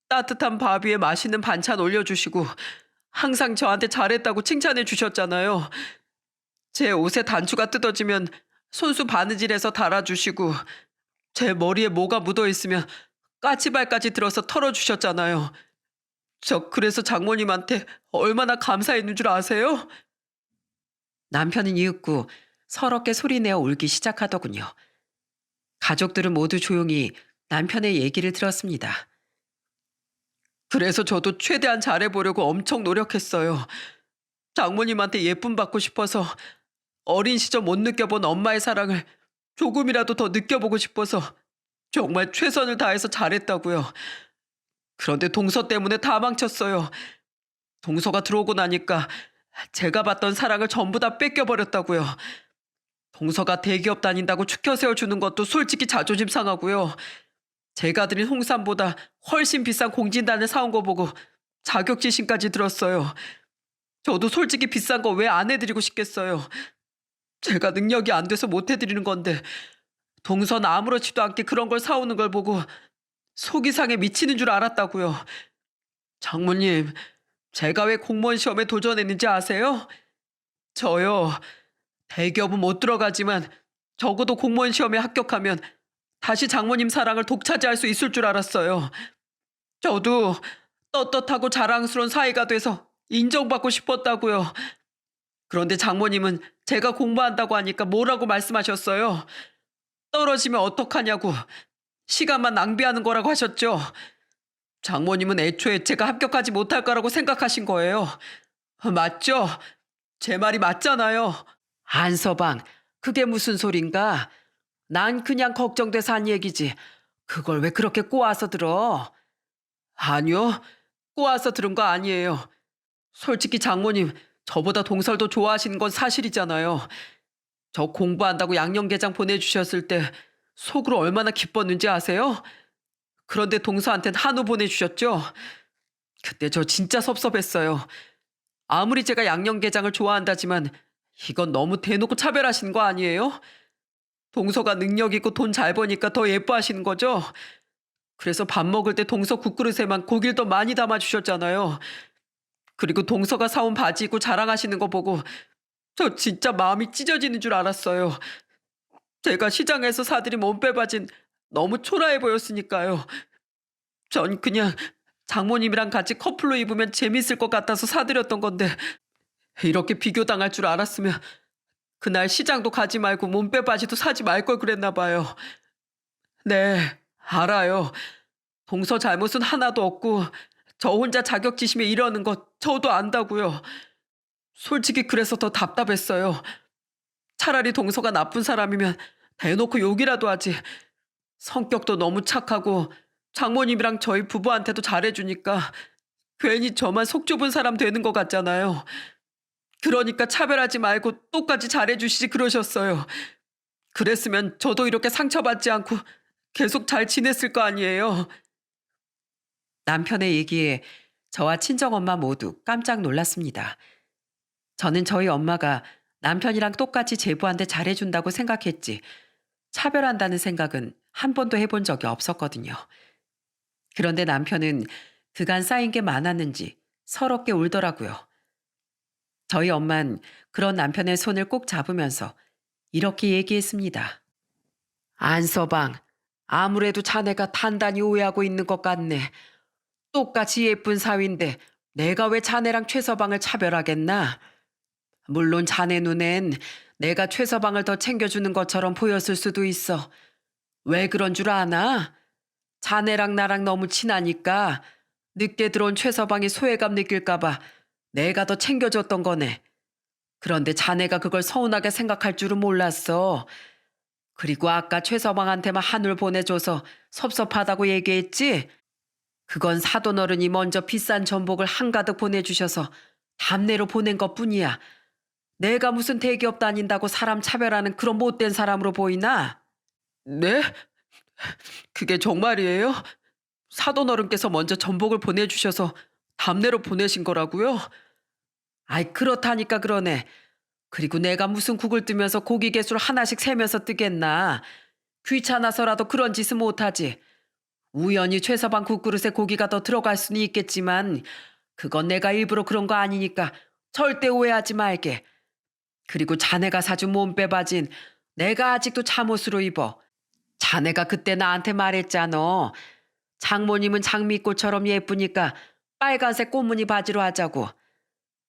따뜻한 밥 위에 맛있는 반찬 올려주시고 항상 저한테 잘했다고 칭찬해 주셨잖아요. 제 옷에 단추가 뜯어지면 손수 바느질해서 달아주시고 제 머리에 뭐가 묻어있으면 까치발까지 들어서 털어주셨잖아요. 저 그래서 장모님한테 얼마나 감사했는 줄 아세요? 남편은 이윽고 서럽게 소리내어 울기 시작하더군요. 가족들은 모두 조용히 남편의 얘기를 들었습니다. 그래서 저도 최대한 잘해보려고 엄청 노력했어요. 장모님한테 예쁨 받고 싶어서 어린 시절 못 느껴본 엄마의 사랑을 조금이라도 더 느껴보고 싶어서 정말 최선을 다해서 잘했다고요. 그런데 동서 때문에 다 망쳤어요. 동서가 들어오고 나니까 제가 받던 사랑을 전부 다 뺏겨버렸다고요. 동서가 대기업 다닌다고 추켜 세워주는 것도 솔직히 자존심 상하고요. 제가 드린 홍삼보다 훨씬 비싼 공진단을 사온 거 보고 자격지심까지 들었어요. 저도 솔직히 비싼 거 왜 안 해드리고 싶겠어요. 제가 능력이 안 돼서 못 해드리는 건데 동선 아무렇지도 않게 그런 걸 사오는 걸 보고 속이 상해 미치는 줄 알았다고요. 장모님, 제가 왜 공무원 시험에 도전했는지 아세요? 저요. 대기업은 못 들어가지만 적어도 공무원 시험에 합격하면 다시 장모님 사랑을 독차지할 수 있을 줄 알았어요. 저도 떳떳하고 자랑스러운 사위가 돼서 인정받고 싶었다고요. 그런데 장모님은 제가 공부한다고 하니까 뭐라고 말씀하셨어요? 떨어지면 어떡하냐고 시간만 낭비하는 거라고 하셨죠. 장모님은 애초에 제가 합격하지 못할 거라고 생각하신 거예요. 맞죠? 제 말이 맞잖아요. 안서방, 그게 무슨 소린가? 난 그냥 걱정돼서 한 얘기지. 그걸 왜 그렇게 꼬아서 들어? 아니요, 꼬아서 들은 거 아니에요. 솔직히 장모님, 저보다 동설도 좋아하시는 건 사실이잖아요. 저 공부한다고 양념게장 보내주셨을 때 속으로 얼마나 기뻤는지 아세요? 그런데 동서한텐 한우 보내주셨죠? 그때 저 진짜 섭섭했어요. 아무리 제가 양념게장을 좋아한다지만 이건 너무 대놓고 차별하시는 거 아니에요? 동서가 능력 있고 돈 잘 버니까 더 예뻐하시는 거죠? 그래서 밥 먹을 때 동서 국그릇에만 고기를 더 많이 담아주셨잖아요. 그리고 동서가 사온 바지 입고 자랑하시는 거 보고 저 진짜 마음이 찢어지는 줄 알았어요. 제가 시장에서 사들인 몸빼바진 너무 초라해 보였으니까요. 전 그냥 장모님이랑 같이 커플로 입으면 재밌을 것 같아서 사드렸던 건데 이렇게 비교당할 줄 알았으면 그날 시장도 가지 말고 몸빼바지도 사지 말 걸 그랬나 봐요. 네, 알아요. 동서 잘못은 하나도 없고 저 혼자 자격지심에 이러는 거 저도 안다고요. 솔직히 그래서 더 답답했어요. 차라리 동서가 나쁜 사람이면 대놓고 욕이라도 하지. 성격도 너무 착하고 장모님이랑 저희 부부한테도 잘해주니까 괜히 저만 속 좁은 사람 되는 것 같잖아요. 그러니까 차별하지 말고 똑같이 잘해주시지 그러셨어요. 그랬으면 저도 이렇게 상처받지 않고 계속 잘 지냈을 거 아니에요. 남편의 얘기에 저와 친정엄마 모두 깜짝 놀랐습니다. 저는 저희 엄마가 남편이랑 똑같이 제부한테 잘해준다고 생각했지, 차별한다는 생각은 한 번도 해본 적이 없었거든요. 그런데 남편은 그간 쌓인 게 많았는지 서럽게 울더라고요. 저희 엄만 그런 남편의 손을 꼭 잡으면서 이렇게 얘기했습니다. 안서방, 아무래도 자네가 단단히 오해하고 있는 것 같네. 똑같이 예쁜 사위인데 내가 왜 자네랑 최서방을 차별하겠나? 물론 자네 눈엔 내가 최서방을 더 챙겨주는 것처럼 보였을 수도 있어. 왜 그런 줄 아나? 자네랑 나랑 너무 친하니까 늦게 들어온 최서방이 소외감 느낄까봐 내가 더 챙겨줬던 거네. 그런데 자네가 그걸 서운하게 생각할 줄은 몰랐어. 그리고 아까 최서방한테만 한울 보내줘서 섭섭하다고 얘기했지? 그건 사돈어른이 먼저 비싼 전복을 한가득 보내주셔서 답례로 보낸 것뿐이야. 내가 무슨 대기업 다닌다고 사람 차별하는 그런 못된 사람으로 보이나? 네? 그게 정말이에요? 사돈어른께서 먼저 전복을 보내주셔서 답례로 보내신 거라고요? 아이, 그렇다니까 그러네. 그리고 내가 무슨 국을 뜨면서 고기 개수를 하나씩 세면서 뜨겠나. 귀찮아서라도 그런 짓은 못하지. 우연히 최서방 국그릇에 고기가 더 들어갈 수는 있겠지만 그건 내가 일부러 그런 거 아니니까 절대 오해하지 말게. 그리고 자네가 사준 몸빼바진 내가 아직도 잠옷으로 입어. 자네가 그때 나한테 말했잖아. 장모님은 장미꽃처럼 예쁘니까 빨간색 꽃무늬 바지로 하자고.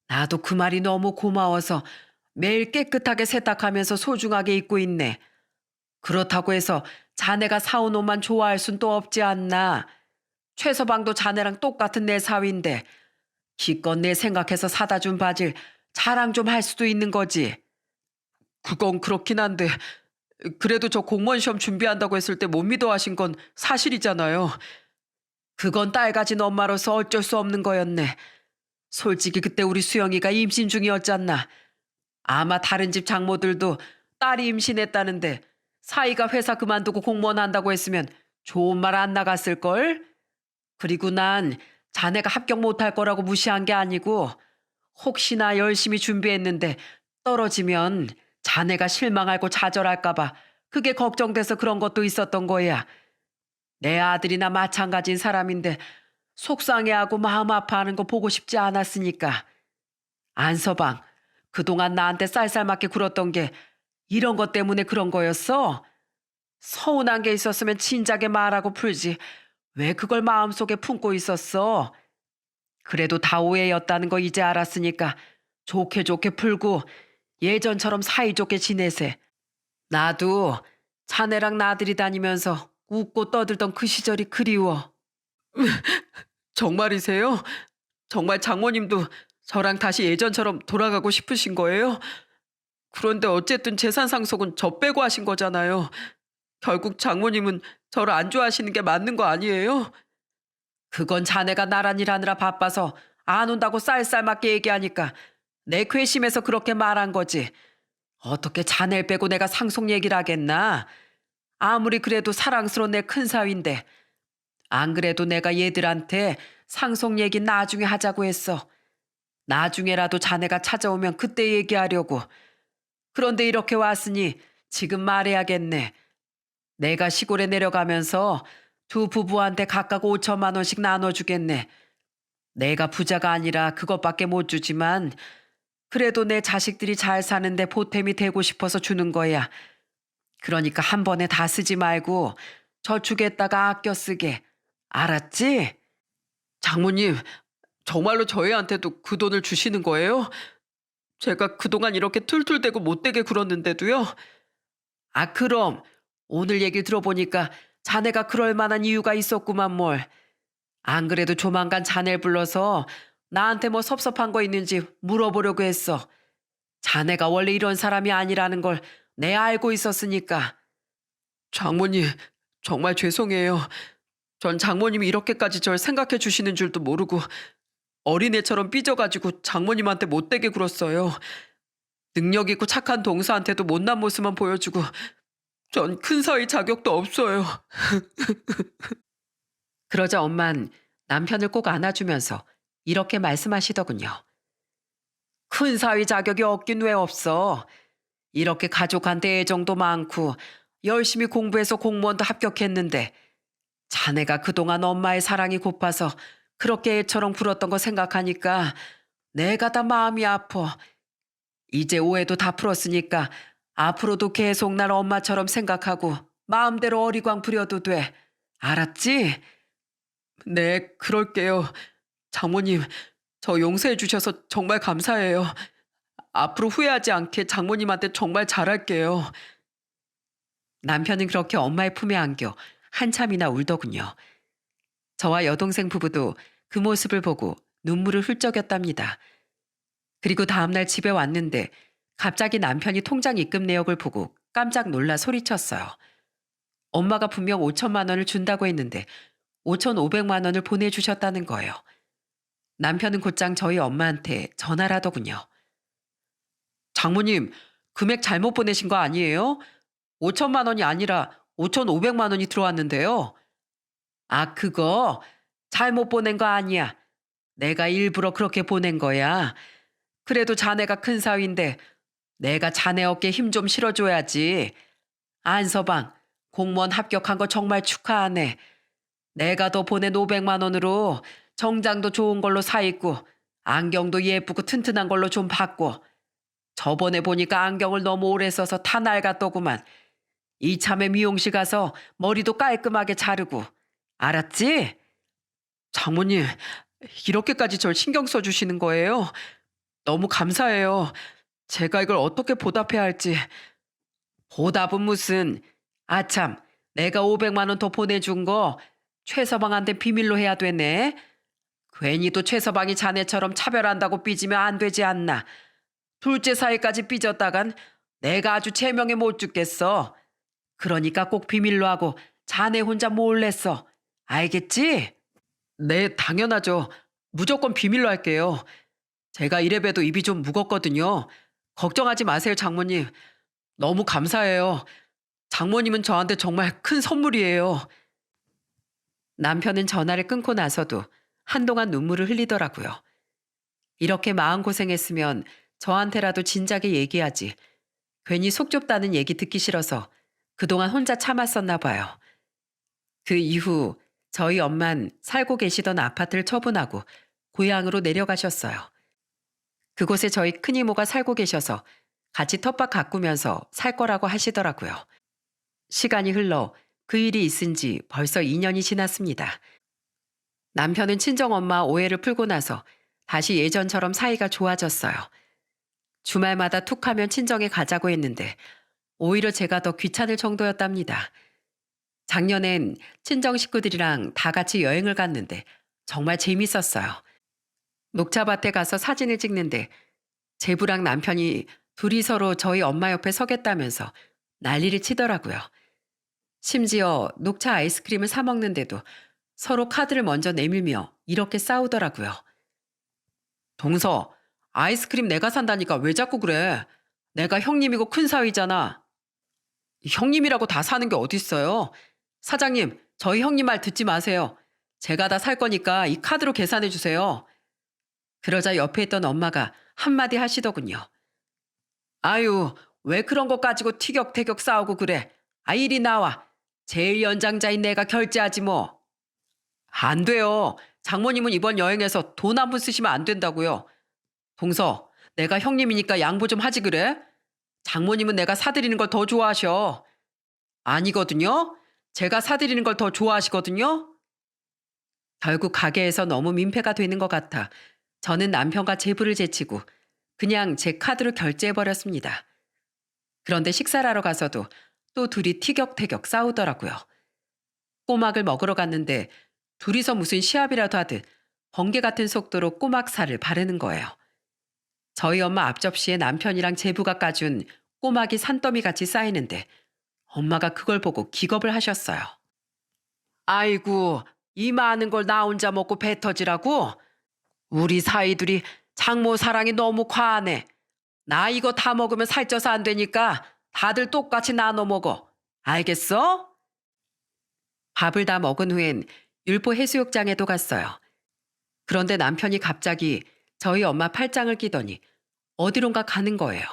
나도 그 말이 너무 고마워서 매일 깨끗하게 세탁하면서 소중하게 입고 있네. 그렇다고 해서 자네가 사온 옷만 좋아할 순 또 없지 않나. 최서방도 자네랑 똑같은 내 사위인데 기껏 내 생각해서 사다 준 바지를 자랑 좀 할 수도 있는 거지. 그건 그렇긴 한데 그래도 저 공무원 시험 준비한다고 했을 때 못 믿어 하신 건 사실이잖아요. 그건 딸 가진 엄마로서 어쩔 수 없는 거였네. 솔직히 그때 우리 수영이가 임신 중이었잖나. 아마 다른 집 장모들도 딸이 임신했다는데 사이가 회사 그만두고 공무원 한다고 했으면 좋은 말 안 나갔을걸? 그리고 난 자네가 합격 못할 거라고 무시한 게 아니고 혹시나 열심히 준비했는데 떨어지면 자네가 실망하고 좌절할까 봐 그게 걱정돼서 그런 것도 있었던 거야. 내 아들이나 마찬가지인 사람인데 속상해하고 마음 아파하는 거 보고 싶지 않았으니까. 안서방, 그동안 나한테 쌀쌀맞게 굴었던 게 이런 것 때문에 그런 거였어? 서운한 게 있었으면 진작에 말하고 풀지. 왜 그걸 마음속에 품고 있었어? 그래도 다 오해였다는 거 이제 알았으니까 좋게 좋게 풀고 예전처럼 사이좋게 지내세. 나도 자네랑 나들이 다니면서 웃고 떠들던 그 시절이 그리워. 정말이세요? 정말 장모님도 저랑 다시 예전처럼 돌아가고 싶으신 거예요? 그런데 어쨌든 재산 상속은 저 빼고 하신 거잖아요. 결국 장모님은 저를 안 좋아하시는 게 맞는 거 아니에요? 그건 자네가 나란 일하느라 바빠서 안 온다고 쌀쌀맞게 얘기하니까 내 괘씸해서 그렇게 말한 거지. 어떻게 자네를 빼고 내가 상속 얘기를 하겠나? 아무리 그래도 사랑스러운 내 큰사위인데. 안 그래도 내가 얘들한테 상속 얘기 나중에 하자고 했어. 나중에라도 자네가 찾아오면 그때 얘기하려고. 그런데 이렇게 왔으니 지금 말해야겠네. 내가 시골에 내려가면서 두 부부한테 각각 5천만 원씩 나눠주겠네. 내가 부자가 아니라 그것밖에 못 주지만 그래도 내 자식들이 잘 사는데 보탬이 되고 싶어서 주는 거야. 그러니까 한 번에 다 쓰지 말고 저축했다가 아껴 쓰게. 알았지? 장모님, 정말로 저희한테도 그 돈을 주시는 거예요? 제가 그동안 이렇게 툴툴대고 못되게 굴었는데도요? 아, 그럼 오늘 얘기 들어보니까 자네가 그럴 만한 이유가 있었구만 뭘. 안 그래도 조만간 자네를 불러서 나한테 뭐 섭섭한 거 있는지 물어보려고 했어. 자네가 원래 이런 사람이 아니라는 걸 내 알고 있었으니까. 장모님, 정말 죄송해요. 전 장모님이 이렇게까지 절 생각해 주시는 줄도 모르고 어린애처럼 삐져가지고 장모님한테 못되게 굴었어요. 능력 있고 착한 동서한테도 못난 모습만 보여주고 전 큰사위 자격도 없어요. 그러자 엄만 남편을 꼭 안아주면서 이렇게 말씀하시더군요. 큰 사위 자격이 없긴 왜 없어. 이렇게 가족한테 애정도 많고 열심히 공부해서 공무원도 합격했는데 자네가 그동안 엄마의 사랑이 고파서 그렇게 애처럼 굴었던 거 생각하니까 내가 다 마음이 아파. 이제 오해도 다 풀었으니까 앞으로도 계속 날 엄마처럼 생각하고 마음대로 어리광 부려도 돼. 알았지? 네, 그럴게요. 장모님, 저 용서해 주셔서 정말 감사해요. 앞으로 후회하지 않게 장모님한테 정말 잘할게요. 남편은 그렇게 엄마의 품에 안겨 한참이나 울더군요. 저와 여동생 부부도 그 모습을 보고 눈물을 훌쩍였답니다. 그리고 다음날 집에 왔는데 갑자기 남편이 통장 입금 내역을 보고 깜짝 놀라 소리쳤어요. 엄마가 분명 5천만 원을 준다고 했는데 5,500만 원을 보내주셨다는 거예요. 남편은 곧장 저희 엄마한테 전화를 하더군요. 장모님, 금액 잘못 보내신 거 아니에요? 5천만 원이 아니라 5,500만 원이 들어왔는데요. 아, 그거 잘못 보낸 거 아니야. 내가 일부러 그렇게 보낸 거야. 그래도 자네가 큰 사위인데 내가 자네 어깨에 힘 좀 실어줘야지. 안서방, 공무원 합격한 거 정말 축하하네. 내가 더 보낸 500만 원으로 정장도 좋은 걸로 사 입고 안경도 예쁘고 튼튼한 걸로 좀 받고 저번에 보니까 안경을 너무 오래 써서 다 낡았더구만. 이참에 미용실 가서 머리도 깔끔하게 자르고. 알았지? 장모님, 이렇게까지 절 신경 써주시는 거예요? 너무 감사해요. 제가 이걸 어떻게 보답해야 할지. 보답은 무슨. 아참, 내가 500만 원 더 보내준 거 최서방한테 비밀로 해야 되네. 괜히 또 최서방이 자네처럼 차별한다고 삐지면 안 되지 않나. 둘째 사이까지 삐졌다간 내가 아주 제명에 못 죽겠어. 그러니까 꼭 비밀로 하고 자네 혼자 몰래 써. 알겠지? 네, 당연하죠. 무조건 비밀로 할게요. 제가 이래봬도 입이 좀 무겁거든요. 걱정하지 마세요, 장모님. 너무 감사해요. 장모님은 저한테 정말 큰 선물이에요. 남편은 전화를 끊고 나서도 한동안 눈물을 흘리더라고요. 이렇게 마음고생했으면 저한테라도 진작에 얘기하지. 괜히 속 좁다는 얘기 듣기 싫어서 그동안 혼자 참았었나 봐요. 그 이후 저희 엄만 살고 계시던 아파트를 처분하고 고향으로 내려가셨어요. 그곳에 저희 큰이모가 살고 계셔서 같이 텃밭 가꾸면서 살 거라고 하시더라고요. 시간이 흘러 그 일이 있은 지 벌써 2년이 지났습니다. 남편은 친정엄마 오해를 풀고 나서 다시 예전처럼 사이가 좋아졌어요. 주말마다 툭 하면 친정에 가자고 했는데 오히려 제가 더 귀찮을 정도였답니다. 작년엔 친정 식구들이랑 다 같이 여행을 갔는데 정말 재밌었어요. 녹차밭에 가서 사진을 찍는데 제부랑 남편이 둘이 서로 저희 엄마 옆에 서겠다면서 난리를 치더라고요. 심지어 녹차 아이스크림을 사 먹는데도 서로 카드를 먼저 내밀며 이렇게 싸우더라고요. 동서, 아이스크림 내가 산다니까 왜 자꾸 그래? 내가 형님이고 큰 사위잖아. 형님이라고 다 사는 게 어딨어요? 사장님, 저희 형님 말 듣지 마세요. 제가 다 살 거니까 이 카드로 계산해 주세요. 그러자 옆에 있던 엄마가 한마디 하시더군요. 아유, 왜 그런 거 가지고 티격태격 싸우고 그래? 아, 이리 나와. 제일 연장자인 내가 결제하지 뭐. 안 돼요. 장모님은 이번 여행에서 돈 한 푼 쓰시면 안 된다고요. 동서, 내가 형님이니까 양보 좀 하지 그래? 장모님은 내가 사드리는 걸 더 좋아하셔. 아니거든요. 제가 사드리는 걸 더 좋아하시거든요. 결국 가게에서 너무 민폐가 되는 것 같아 저는 남편과 제부를 제치고 그냥 제 카드로 결제해버렸습니다. 그런데 식사를 하러 가서도 또 둘이 티격태격 싸우더라고요. 꼬막을 먹으러 갔는데 둘이서 무슨 시합이라도 하듯 번개 같은 속도로 꼬막살을 바르는 거예요. 저희 엄마 앞접시에 남편이랑 제부가 까준 꼬막이 산더미 같이 쌓이는데 엄마가 그걸 보고 기겁을 하셨어요. 아이고, 이 많은 걸 나 혼자 먹고 배 터지라고? 우리 사이들이 장모 사랑이 너무 과하네. 나 이거 다 먹으면 살쪄서 안 되니까 다들 똑같이 나눠 먹어. 알겠어? 밥을 다 먹은 후엔 율포 해수욕장에도 갔어요. 그런데 남편이 갑자기 저희 엄마 팔짱을 끼더니 어디론가 가는 거예요.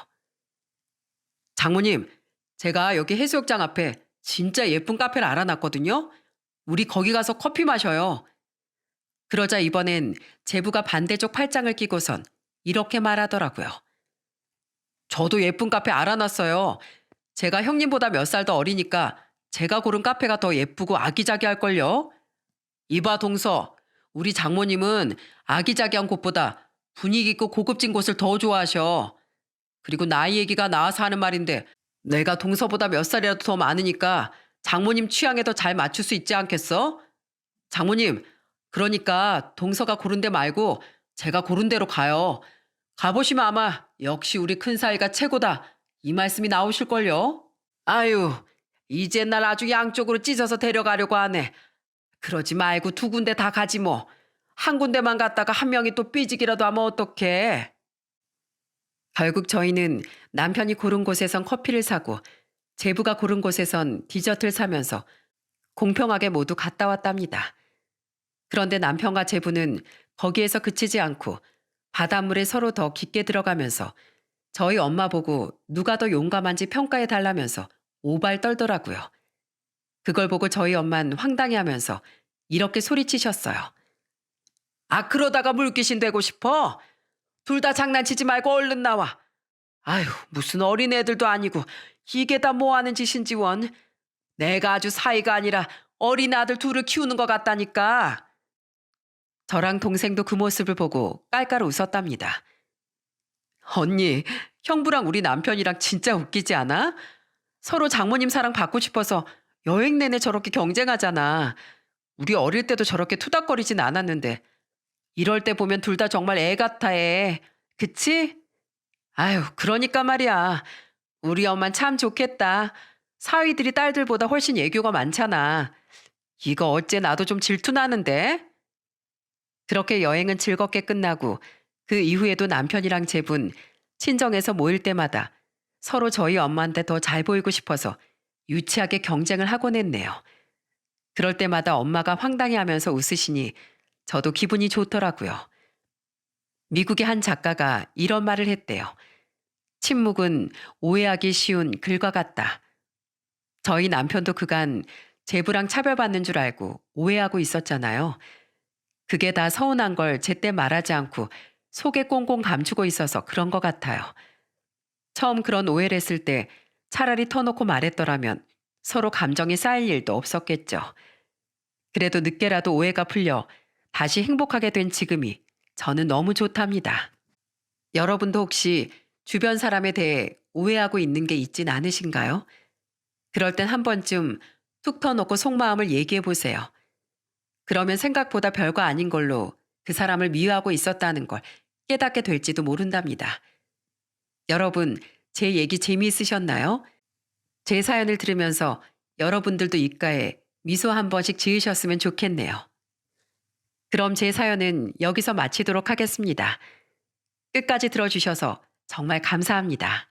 장모님, 제가 여기 해수욕장 앞에 진짜 예쁜 카페를 알아놨거든요. 우리 거기 가서 커피 마셔요. 그러자 이번엔 제부가 반대쪽 팔짱을 끼고선 이렇게 말하더라고요. 저도 예쁜 카페 알아놨어요. 제가 형님보다 몇 살 더 어리니까 제가 고른 카페가 더 예쁘고 아기자기할걸요. 이봐 동서, 우리 장모님은 아기자기한 곳보다 분위기 있고 고급진 곳을 더 좋아하셔. 그리고 나이 얘기가 나와서 하는 말인데 내가 동서보다 몇 살이라도 더 많으니까 장모님 취향에 더 잘 맞출 수 있지 않겠어? 장모님, 그러니까 동서가 고른 데 말고 제가 고른 데로 가요. 가보시면 아마 역시 우리 큰사이가 최고다. 이 말씀이 나오실걸요? 아유, 이제 날 아주 양쪽으로 찢어서 데려가려고 하네. 그러지 말고 두 군데 다 가지 뭐. 한 군데만 갔다가 한 명이 또 삐지기라도 하면 어떡해. 결국 저희는 남편이 고른 곳에선 커피를 사고 제부가 고른 곳에선 디저트를 사면서 공평하게 모두 갔다 왔답니다. 그런데 남편과 제부는 거기에서 그치지 않고 바닷물에 서로 더 깊게 들어가면서 저희 엄마 보고 누가 더 용감한지 평가해 달라면서 오발 떨더라고요. 그걸 보고 저희 엄만 황당해하면서 이렇게 소리치셨어요. 아, 그러다가 물귀신 되고 싶어? 둘 다 장난치지 말고 얼른 나와. 아휴, 무슨 어린애들도 아니고 이게 다 뭐하는 짓인지 원. 내가 아주 사이가 아니라 어린 아들 둘을 키우는 것 같다니까. 저랑 동생도 그 모습을 보고 깔깔 웃었답니다. 언니, 형부랑 우리 남편이랑 진짜 웃기지 않아? 서로 장모님 사랑 받고 싶어서 여행 내내 저렇게 경쟁하잖아. 우리 어릴 때도 저렇게 투닥거리진 않았는데 이럴 때 보면 둘 다 정말 애 같아 해. 그치? 아유, 그러니까 말이야. 우리 엄만 참 좋겠다. 사위들이 딸들보다 훨씬 애교가 많잖아. 이거 어째 나도 좀 질투나는데? 그렇게 여행은 즐겁게 끝나고 그 이후에도 남편이랑 제분 친정에서 모일 때마다 서로 저희 엄마한테 더 잘 보이고 싶어서 유치하게 경쟁을 하곤 했네요. 그럴 때마다 엄마가 황당해하면서 웃으시니 저도 기분이 좋더라고요. 미국의 한 작가가 이런 말을 했대요. 침묵은 오해하기 쉬운 글과 같다. 저희 남편도 그간 제부랑 차별받는 줄 알고 오해하고 있었잖아요. 그게 다 서운한 걸 제때 말하지 않고 속에 꽁꽁 감추고 있어서 그런 것 같아요. 처음 그런 오해를 했을 때 차라리 터놓고 말했더라면 서로 감정이 쌓일 일도 없었겠죠. 그래도 늦게라도 오해가 풀려 다시 행복하게 된 지금이 저는 너무 좋답니다. 여러분도 혹시 주변 사람에 대해 오해하고 있는 게 있진 않으신가요? 그럴 땐 한 번쯤 툭 터놓고 속마음을 얘기해 보세요. 그러면 생각보다 별거 아닌 걸로 그 사람을 미워하고 있었다는 걸 깨닫게 될지도 모른답니다. 여러분, 제 얘기 재미있으셨나요? 제 사연을 들으면서 여러분들도 입가에 미소 한 번씩 지으셨으면 좋겠네요. 그럼 제 사연은 여기서 마치도록 하겠습니다. 끝까지 들어주셔서 정말 감사합니다.